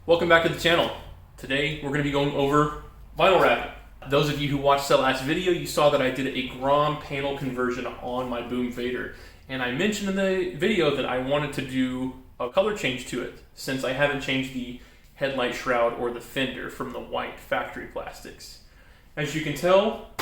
Welcome back to the channel. Today we're going to be going over vinyl wrapping. Those of you who watched the last video, you saw that I did a Grom panel conversion on my Boom Vader. And I mentioned in the video that I wanted to do a color change to it, since I haven't changed the headlight shroud or the fender from the white factory plastics. As you can tell,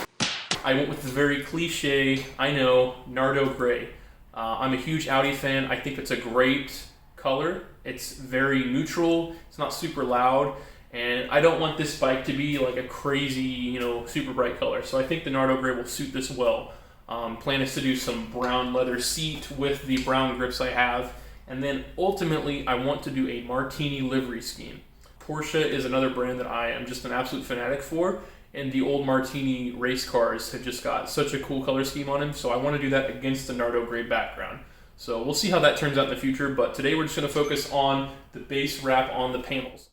I went with the very cliche, I know, Nardo gray. I'm a huge Audi fan. I think it's a great color. It's very neutral, it's not super loud, and I don't want this bike to be like a crazy, super bright color. So I think the Nardo gray will suit this well. Plan is to do some brown leather seat with the brown grips I have, and then ultimately I want to do a Martini livery scheme. Porsche is another brand that I am just an absolute fanatic for, and the old Martini race cars have just got such a cool color scheme on them, so I want to do that against the Nardo gray background. So we'll see how that turns out in the future, but today we're just going to focus on the base wrap on the panels.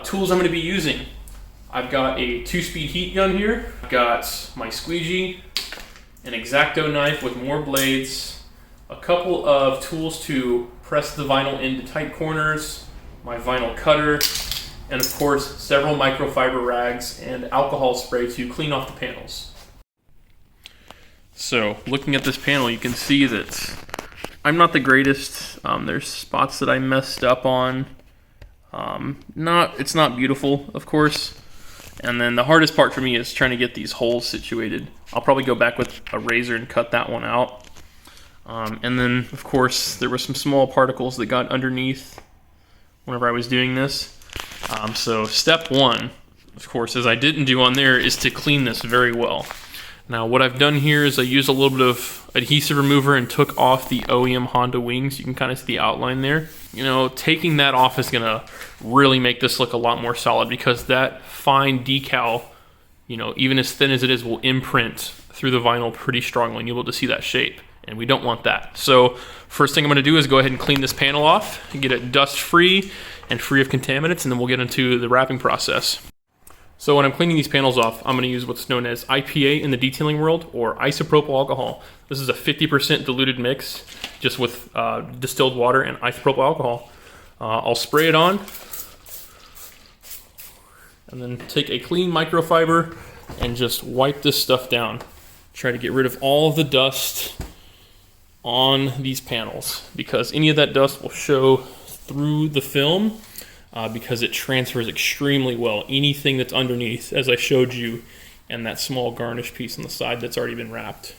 Tools I'm going to be using. I've got a 2-speed heat gun here. I've got my squeegee, an X-Acto knife with more blades, a couple of tools to press the vinyl into tight corners, my vinyl cutter, and of course several microfiber rags and alcohol spray to clean off the panels. So looking at this panel, you can see that I'm not the greatest. There's spots that I messed up on. It's not beautiful, of course. And then the hardest part for me is trying to get these holes situated. I'll probably go back with a razor and cut that one out. And then, of course, there were some small particles that got underneath whenever I was doing this. So step one, of course, as I didn't do on there, is to clean this very well. Now, what I've done here is I used a little bit of adhesive remover and took off the OEM Honda wings. You can kind of see the outline there. Taking that off is going to really make this look a lot more solid, because that fine decal, even as thin as it is, will imprint through the vinyl pretty strongly, and you'll be able to see that shape, and we don't want that. So first thing I'm going to do is go ahead and clean this panel off and get it dust-free and free of contaminants, and then we'll get into the wrapping process. So when I'm cleaning these panels off, I'm going to use what's known as IPA in the detailing world, or isopropyl alcohol. This is a 50% diluted mix, just with distilled water and isopropyl alcohol. I'll spray it on, and then take a clean microfiber and just wipe this stuff down. Try to get rid of all of the dust on these panels, because any of that dust will show through the film. Because it transfers extremely well. Anything that's underneath, as I showed you, and that small garnish piece on the side that's already been wrapped.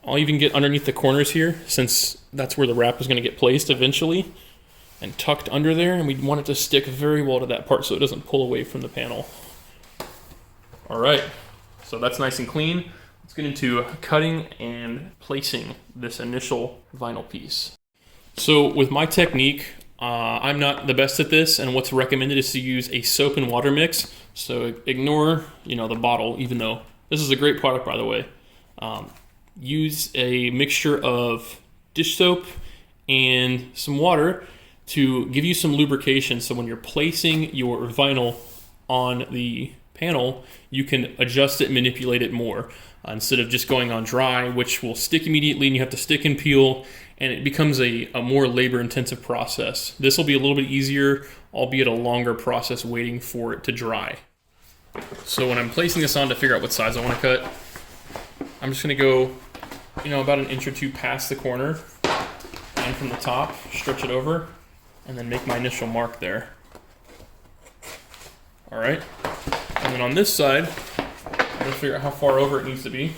I'll even get underneath the corners here, since that's where the wrap is going to get placed eventually, and tucked under there, and we want it to stick very well to that part so it doesn't pull away from the panel. Alright, so that's nice and clean. Let's get into cutting and placing this initial vinyl piece. So with my technique, I'm not the best at this, and what's recommended is to use a soap and water mix. So ignore, the bottle, even though this is a great product, by the way. Use a mixture of dish soap and some water to give you some lubrication, so when you're placing your vinyl on the panel, you can adjust it and manipulate it more, instead of just going on dry, which will stick immediately and you have to stick and peel, and it becomes a more labor-intensive process. This will be a little bit easier, albeit a longer process waiting for it to dry. So when I'm placing this on to figure out what size I want to cut, I'm just going to go, about an inch or two past the corner, and from the top, stretch it over, and then make my initial mark there. All right. And then on this side, I'm going to figure out how far over it needs to be,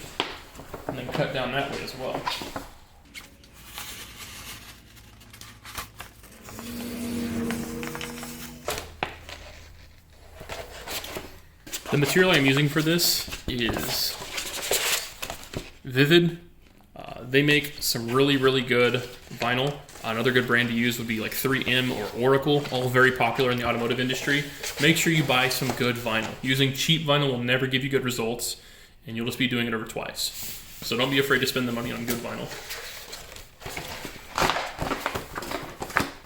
and then cut down that way as well. The material I'm using for this is Vivid. They make some really, really good vinyl. Another good brand to use would be like 3M or Oracle, all very popular in the automotive industry. Make sure you buy some good vinyl. Using cheap vinyl will never give you good results, and you'll just be doing it over twice. So don't be afraid to spend the money on good vinyl.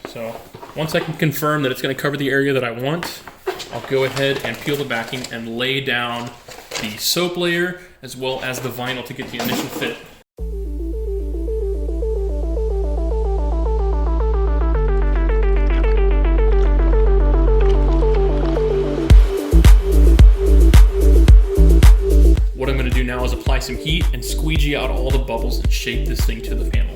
So once I can confirm that it's going to cover the area that I want, I'll go ahead and peel the backing and lay down the soap layer as well as the vinyl to get the initial fit. What I'm going to do now is apply some heat and squeegee out all the bubbles and shape this thing to the panel.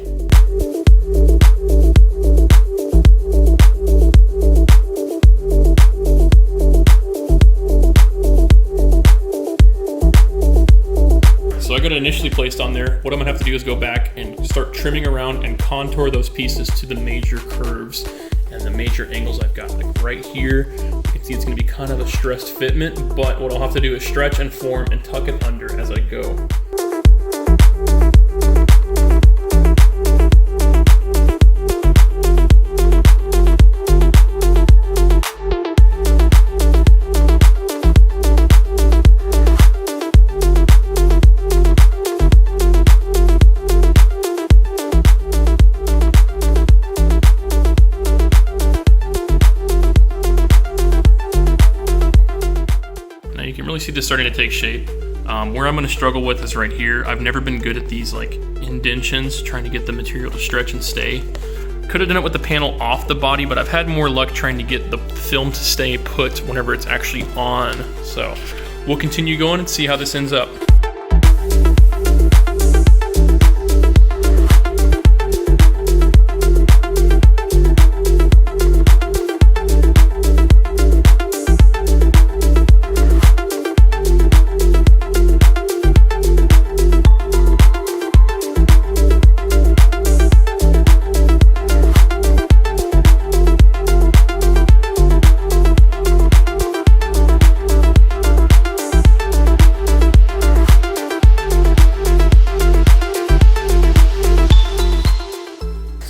So I got it initially placed on there. What I'm gonna have to do is go back and start trimming around and contour those pieces to the major curves and the major angles I've got. Like right here, you can see it's gonna be kind of a stressed fitment, but what I'll have to do is stretch and form and tuck it under as I go. See this starting to take shape. Where I'm going to struggle with is right here. I've never been good at these like indentions, trying to get the material to stretch and stay. Could have done it with the panel off the body, but I've had more luck trying to get the film to stay put whenever it's actually on. So we'll continue going and see how this ends up.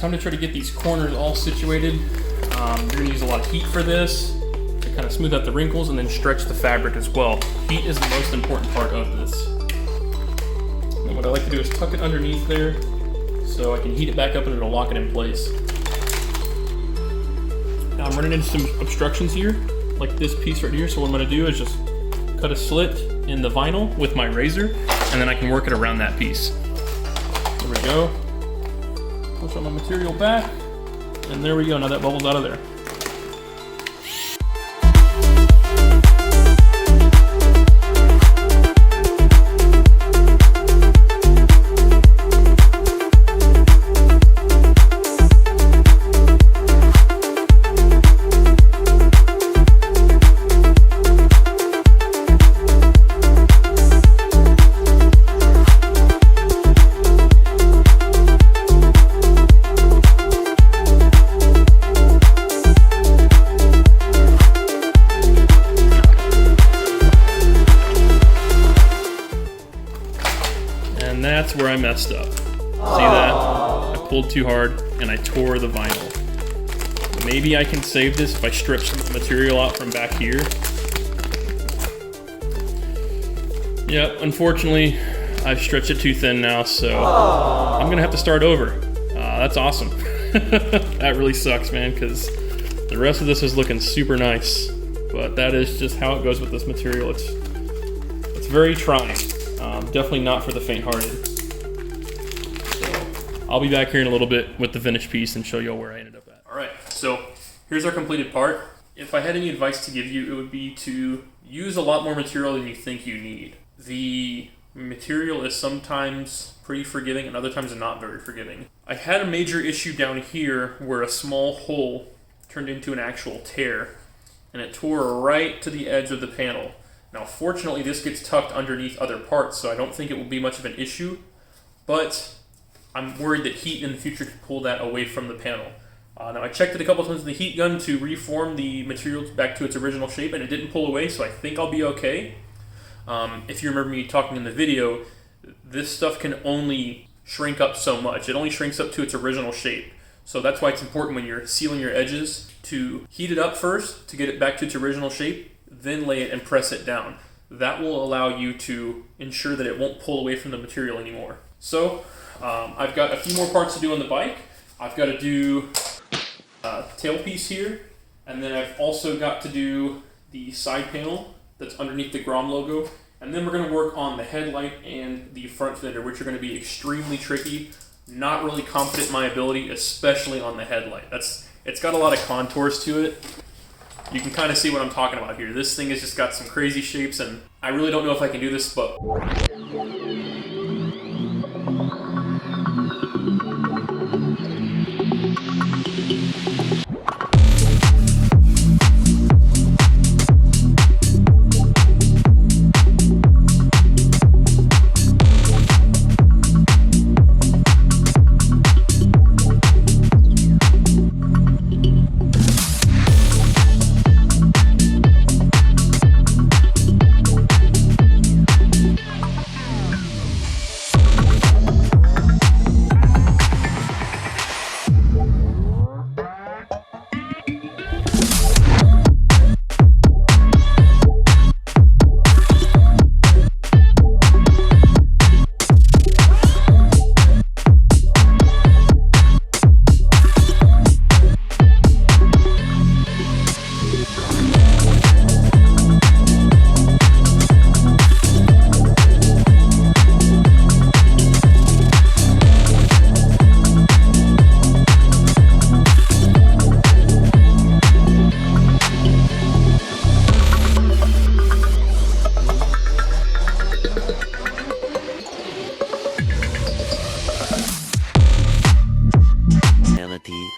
Time to try to get these corners all situated. You're gonna use a lot of heat for this to kind of smooth out the wrinkles and then stretch the fabric as well. Heat is the most important part of this. And what I like to do is tuck it underneath there so I can heat it back up and it'll lock it in place. Now I'm running into some obstructions here, like this piece right here. So what I'm gonna do is just cut a slit in the vinyl with my razor and then I can work it around that piece. There we go. Push on my material back, and there we go. Now that bubble's out of there. And that's where I messed up. See that? I pulled too hard and I tore the vinyl. Maybe I can save this if I strip some of the material out from back here. Yep, unfortunately, I've stretched it too thin now, so I'm gonna have to start over. That's awesome. That really sucks, man, because the rest of this is looking super nice. But that is just how it goes with this material. It's very trying. Definitely not for the faint-hearted. So I'll be back here in a little bit with the finished piece and show you all where I ended up at. All right, so here's our completed part. If I had any advice to give you, it would be to use a lot more material than you think you need. The material is sometimes pretty forgiving and other times not very forgiving. I had a major issue down here where a small hole turned into an actual tear, and it tore right to the edge of the panel. Now, fortunately, this gets tucked underneath other parts, so I don't think it will be much of an issue, but I'm worried that heat in the future could pull that away from the panel. Now, I checked it a couple times with the heat gun to reform the material back to its original shape, and it didn't pull away, so I think I'll be okay. If you remember me talking in the video, this stuff can only shrink up so much. It only shrinks up to its original shape. So that's why it's important when you're sealing your edges to heat it up first to get it back to its original shape, then lay it and press it down. That will allow you to ensure that it won't pull away from the material anymore. So I've got a few more parts to do on the bike. I've got to do a tailpiece here, and then I've also got to do the side panel that's underneath the Grom logo, and then we're going to work on the headlight and the front fender, which are going to be extremely tricky. Not really confident in my ability, especially on the headlight. It's got a lot of contours to it. You can kind of see what I'm talking about here. This thing has just got some crazy shapes, and I really don't know if I can do this, but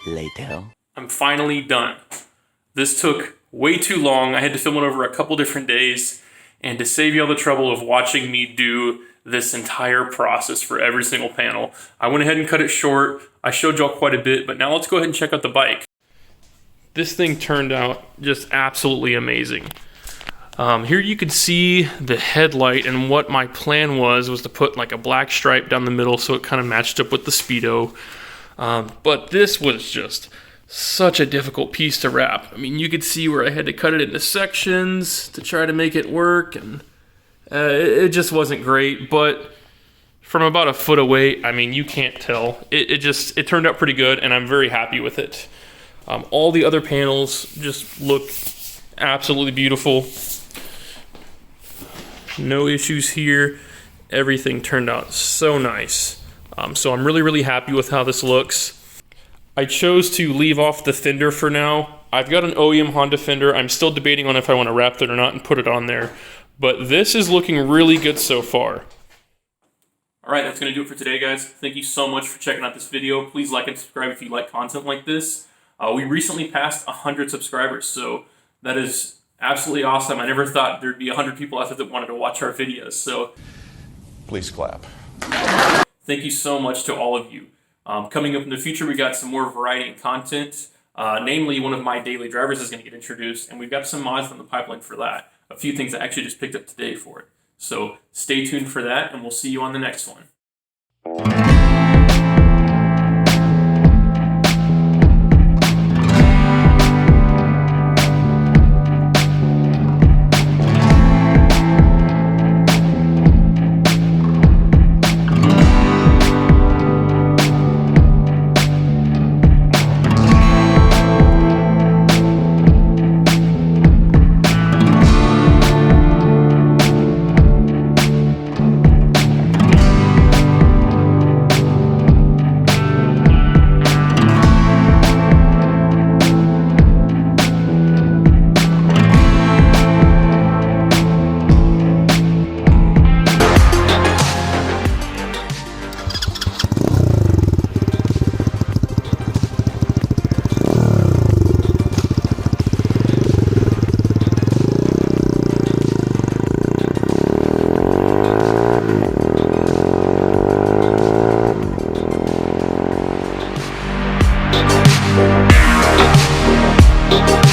Later. I'm finally done. This took way too long. I had to film it over a couple different days, and to save you all the trouble of watching me do this entire process for every single panel, I went ahead and cut it short. I showed y'all quite a bit, but now let's go ahead and check out the bike. This thing turned out just absolutely amazing. Here you can see the headlight, and what my plan was to put like a black stripe down the middle so it kind of matched up with the Speedo. But this was just such a difficult piece to wrap. I mean, you could see where I had to cut it into sections to try to make it work, and it just wasn't great. But from about a foot away, I mean, you can't tell. It turned out pretty good, and I'm very happy with it. All the other panels just look absolutely beautiful. No issues here. Everything turned out so nice. So I'm really happy with how this looks. I chose to leave off the fender for now. I've got an OEM Honda fender. I'm still debating on if I want to wrap it or not and put it on there. But this is looking really good so far. Alright, that's going to do it for today, guys. Thank you so much for checking out this video. Please like and subscribe if you like content like this. We recently passed 100 subscribers, so that is absolutely awesome. I never thought there'd be 100 people out there that wanted to watch our videos. So please clap. Thank you so much to all of you. Coming up in the future, we got some more variety and content. Namely, one of my daily drivers is going to get introduced, and we've got some mods from the pipeline for that. A few things I actually just picked up today for it. So stay tuned for that, and we'll see you on the next one. We'll be right back.